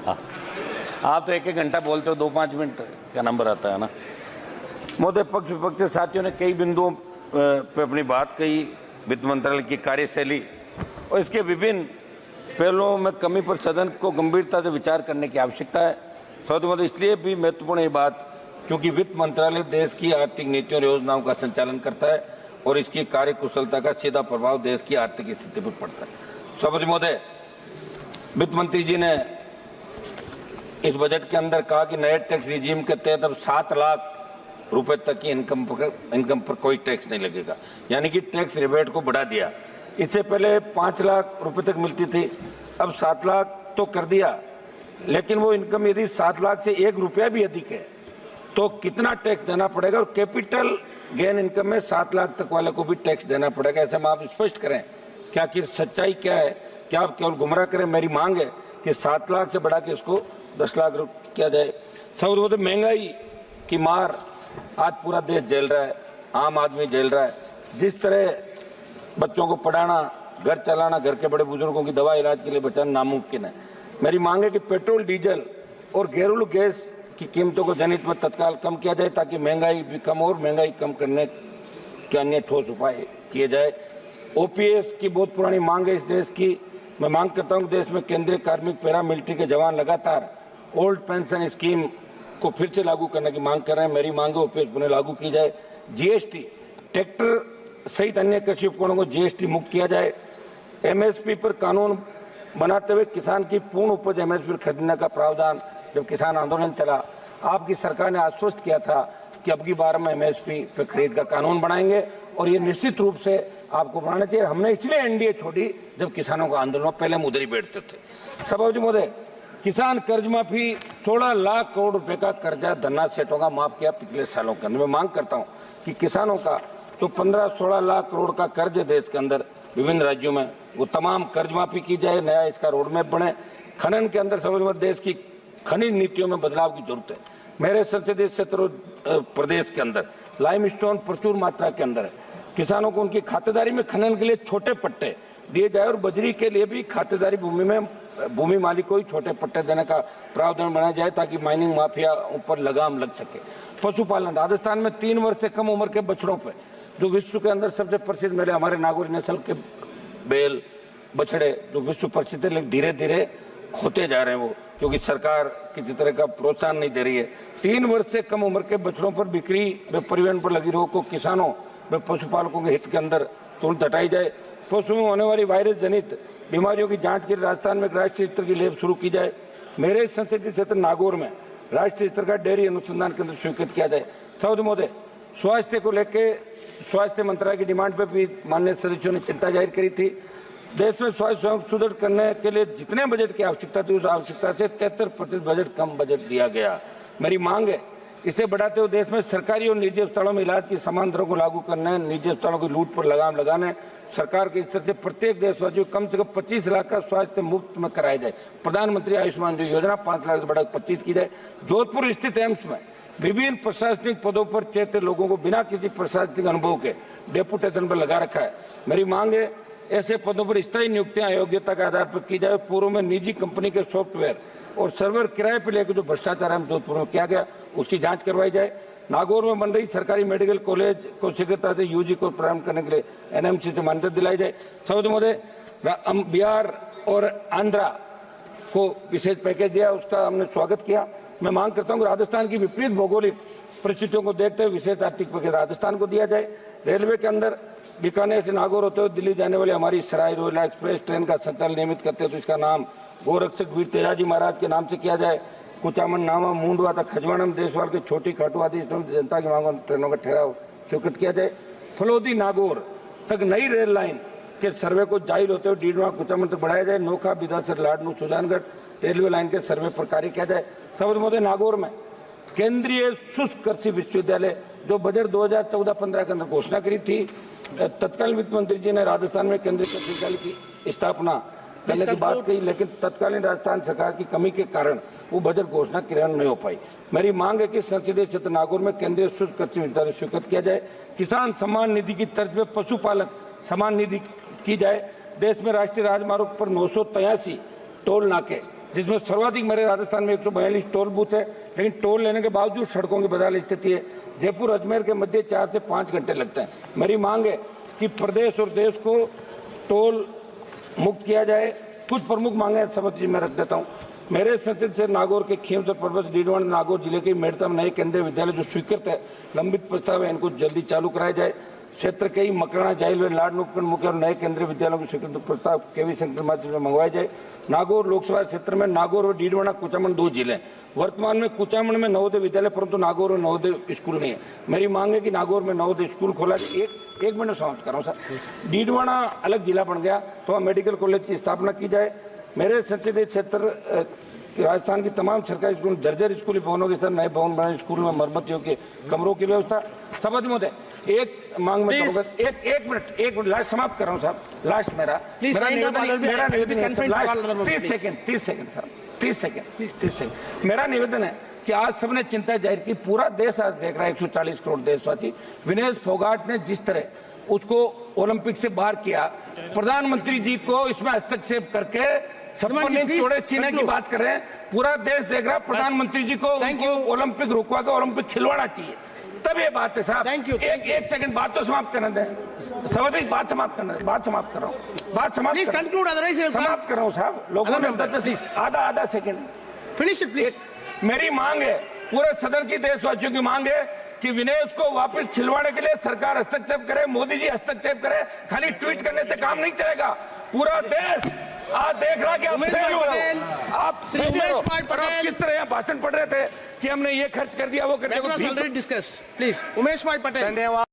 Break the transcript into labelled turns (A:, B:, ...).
A: आप तो एक घंटा बोलते हो, 2-5 मिनट का नंबर आता है ना। महोदय, पक्ष विपक्ष के साथियों ने कई बिंदुओं पे अपनी बात कही। वित्त मंत्रालय की कार्यशैली और इसके विभिन्न पहलुओं में कमी पर सदन को गंभीरता से विचार करने की आवश्यकता है। महोदय, इसलिए भी महत्वपूर्ण ये बात क्योंकि वित्त मंत्रालय देश की आर्थिक नीतियों और योजनाओं का संचालन करता है और इसकी कार्यकुशलता का सीधा प्रभाव देश की आर्थिक स्थिति पर पड़ता है। सभापति महोदय, वित्त मंत्री जी ने इस बजट के अंदर कहा कि नए टैक्स रिजीम के तहत अब 7 लाख रुपए तक की इनकम पर कोई टैक्स नहीं लगेगा, यानी कि टैक्स रिबेट को बढ़ा दिया। इससे पहले 5 लाख रुपए तक मिलती थी, अब 7 लाख तो कर दिया, लेकिन वो इनकम यदि 7 लाख से 1 रुपया भी अधिक है तो कितना टैक्स देना पड़ेगा, और कैपिटल गेन इनकम में 7 लाख तक वाले को भी टैक्स देना पड़ेगा। ऐसे में आप स्पष्ट करें क्या कि सच्चाई क्या है, क्या आप केवल गुमराह करें। मेरी मांग है कि 7 लाख से बढ़ा के इसको 10 लाख किया जाए। सब महंगाई की मार आज पूरा देश झेल रहा है, आम आदमी झेल रहा है। जिस तरह बच्चों को पढ़ाना, घर चलाना, घर के बड़े बुजुर्गों की दवा इलाज के लिए बचाना नामुमकिन है। मेरी मांग है कि पेट्रोल, डीजल और घरेलू गैस की कीमतों को जनहित में तत्काल कम किया जाए ताकि महंगाई भी कम और महंगाई कम करने के अन्य ठोस उपाय किए जाए। ओपीएस की बहुत पुरानी मांग है इस देश की। मैं मांग करता हूं कि देश में केंद्रीय कार्मिक पैरामिलिट्री के जवान लगातार ओल्ड पेंशन स्कीम को फिर से लागू करने की मांग कर रहे हैं। मेरी मांग है ओपीएस पुनः लागू की जाए। जीएसटी, ट्रैक्टर सहित अन्य कृषि उपकरणों को जीएसटी मुक्त किया जाए। एमएसपी पर कानून बनाते हुए किसान की पूर्ण उपज एमएसपी पर खरीदने का प्रावधान, जब किसान आंदोलन चला आपकी सरकार ने आश्वस्त किया था कि अब की बार में एमएसपी पर खरीद का कानून बनाएंगे और ये निश्चित रूप से आपको बनाना चाहिए। हमने इसलिए एनडीए छोड़ी जब किसानों का आंदोलन पहले हम उधर ही बैठते थे। सभापति महोदय, किसान कर्ज माफी 16 लाख करोड़ रुपए का कर्जा धन्ना सेठों का माफ किया पिछले सालों के अंदर। मैं मांग करता हूं कि किसानों का जो 15-16 लाख करोड़ का कर्ज है देश के अंदर विभिन्न राज्यों में, वो तमाम कर्ज माफी की जाए, नया इसका रोडमैप बने। खनन के अंदर समझ देश की खनिज नीतियों में बदलाव की जरूरत है। मेरे संसदीय क्षेत्र प्रदेश के अंदर लाइमस्टोन प्रचुर मात्रा के अंदर है। किसानों को उनकी खातेदारी में खनन के लिए छोटे पट्टे दिए जाए और बजरी के लिए भी खातेदारी भूमि में भूमि मालिक को ही छोटे पट्टे देने का प्रावधान बनाया जाए ताकि माइनिंग माफिया ऊपर लगाम लग सके। पशुपालन, राजस्थान में 3 वर्ष से कम उम्र के बछड़ों पे जो विश्व के अंदर सबसे प्रसिद्ध मेरे हमारे नागौर नस्ल के बैल बछड़े जो विश्व प्रसिद्ध है, लेकिन धीरे धीरे खोते जा रहे हैं वो, क्योंकि सरकार किसी तरह का प्रोत्साहन नहीं दे रही है। 3 वर्ष से कम उम्र के बछड़ों पर बिक्री व परिवहन पर लगी रोक को किसानों व पशुपालकों के हित के अंदर तुरंत हटाई जाए। पशु में होने वाली वायरस जनित बीमारियों की जांच के लिए राजस्थान में एक राष्ट्रीय स्तर की लैब शुरू की जाए। मेरे संसदीय क्षेत्र नागौर में राष्ट्रीय स्तर का डेयरी अनुसंधान केंद्र स्वीकृत किया जाए। सभापति महोदय, स्वास्थ्य को लेकर स्वास्थ्य मंत्रालय की डिमांड पर भी माननीय सदस्यों ने चिंता जाहिर करी थी। देश में स्वास्थ्य सेवा सुदृढ़ करने के लिए जितने बजट की आवश्यकता थी उस आवश्यकता से 73% बजट कम बजट दिया गया। मेरी मांग है इसे बढ़ाते हुए देश में सरकारी और निजी अस्पतालों में इलाज की समान दरों को लागू करने, निजी अस्पतालों की लूट पर लगाम लगाने, सरकार के स्तर से प्रत्येक देशवासी को कम से कम 25 लाख का स्वास्थ्य मुफ्त में कराया जाए। प्रधानमंत्री आयुष्मान योजना 5 लाख से बढ़ाकर 25 की जाए। जोधपुर स्थित एम्स में विभिन्न प्रशासनिक पदों पर चयनित लोगों को बिना किसी प्रशासनिक अनुभव के डेपुटेशन पर लगा रखा है। मेरी मांग है ऐसे पदों पर स्थायी नियुक्तियां योग्यता के आधार पर की जाए। पूर्व में निजी कंपनी के सॉफ्टवेयर और सर्वर किराए पर लेकर जो भ्रष्टाचार हम जोधपुर में किया गया उसकी जांच करवाई जाए। नागौर में बन रही सरकारी मेडिकल कॉलेज को शीघ्रता से यूजी को प्रारंभ करने के लिए एनएमसी से मान्यता दिलाई जाए। सभापति महोदय, बिहार और आंध्रा को विशेष पैकेज दिया, उसका हमने स्वागत किया। मैं मांग करता हूं कि राजस्थान की विपरीत भौगोलिक परिस्थितियों को देखते हुए विशेष आर्थिक पैकेज राजस्थान को दिया जाए। रेलवे के अंदर बीकानेर से नागौर होते हुए दिल्ली जाने वाली हमारी सराय रोहिला एक्सप्रेस ट्रेन का संचालन नियमित करते हैं तो इसका नाम गोरक्षक वीर तेजाजी महाराज के नाम से किया जाए। कुचामन, नामा, मूंडवा तक खजवाड़म, देशवाल की छोटी खाटू आदि जनता की मांगों ट्रेनों का ठहराव स्वीकृत किया जाए। फलोदी नागौर तक नई रेल लाइन के सर्वे को जाहिर होते हुए डीडवा कुचामन तक बढ़ाया जाए। नोखा, बिदासर, लाडनू, सुजानगढ़ रेलवे लाइन के सर्वे पर कार्य किया जाए। सभापति महोदय, नागौर में केंद्रीय शुष्क कृषि विश्वविद्यालय जो बजट 2014-15 के अंदर घोषणा करी थी, तत्कालीन वित्त मंत्री जी ने राजस्थान में केंद्रीय कृषि विश्वविद्यालय की स्थापना करने की बात कही, लेकिन तत्कालीन राजस्थान सरकार की कमी के कारण वो बजट घोषणा क्रियान्वयन नहीं हो पाई। मेरी मांग है कि संसदीय क्षेत्र नागौर में केंद्रीय शुष्क कृषि विश्वविद्यालय स्वीकृत किया जाए। किसान सम्मान निधि की तर्ज पर पशुपालक सम्मान निधि की जाए। देश में राष्ट्रीय राजमार्ग पर 983 टोल नाके जिसमें सर्वाधिक मेरे राजस्थान में 142 टोल बूथ है, लेकिन टोल लेने के बावजूद सड़कों की बदहाल स्थिति है। जयपुर अजमेर के मध्य 4 से 5 घंटे लगते हैं। मेरी मांग है कि प्रदेश और देश को टोल मुक्त किया जाए। कुछ प्रमुख मांगे समझ मैं रख देता हूँ। मेरे संसद से नागौर के खीमसर पर्वत डीडवाना नागौर जिले के मेड़ता में नए केंद्रीय विद्यालय जो स्वीकृत है, लंबित प्रस्ताव है, इनको जल्दी चालू कराया जाए। क्षेत्र के ही मकराना जाहिल व लाड मुख्य और नए केंद्रीय विद्यालयों के स्वीकृत प्रस्ताव केवी संकट माध्यम से मंगवाए जाए। नागौर लोकसभा क्षेत्र में नागौर और डीडवाना कुचामन 2 जिले। वर्तमान में कुचामन में नवोदय विद्यालय परंतु नागौर में नवोदय स्कूल नहीं है। मेरी मांग है कि नागौर में नवोदय स्कूल खोला जाए। एक मिनट समाप्त कर रहा हूँ सर। डीडवाना अलग जिला बन गया तो मेडिकल कॉलेज की स्थापना की जाए। मेरे संसदीय क्षेत्र राजस्थान की तमाम सरकारी स्कूल जर्जर स्कूली भवनों के साथ नए भवन बनाए, स्कूल में मरम्मतियों के कमरों की व्यवस्था। सभापति महोदय एक मांग में करूंगा, एक मिनट लास्ट समाप्त कर रहा हूँ साहब। लास्ट मेरा निवेदन 30 सेकंड मेरा निवेदन है कि आज सबने चिंता जाहिर की, पूरा देश आज देख रहा है, 140 करोड़ देशवासी। विनेश फोगाट ने जिस तरह उसको ओलंपिक से बाहर किया, प्रधानमंत्री जी को इसमें हस्तक्षेप करके 56 जोड़े छीनने की बात कर रहे हैं। पूरा देश देख रहा है, प्रधानमंत्री जी को ओलंपिक रुकवा के ओलंपिक खिलवाना चाहिए, तब ये बात है साहब। एक सेकंड बात तो समाप्त करने दें। सभापति बात समाप्त करना, बात समाप्त कर रहा हूँ, बात समाप्त समाप्त कर रहा हूँ साहब। लोगों ने आधा सेकंड
B: फिनिश इट प्लीज।
A: मेरी मांग है, पूरे सदन की देशवासियों की मांग है कि विनेश को वापस खिलवाने के लिए सरकार हस्तक्षेप करे, मोदी जी हस्तक्षेप करे। खाली ट्वीट करने से काम नहीं चलेगा। पूरा देश आज देख रहा कि आप किस तरह भाषण पढ़ रहे थे कि हमने ये खर्च कर दिया, वो कर दिया।
B: प्लीज उमेश भाई पटेल।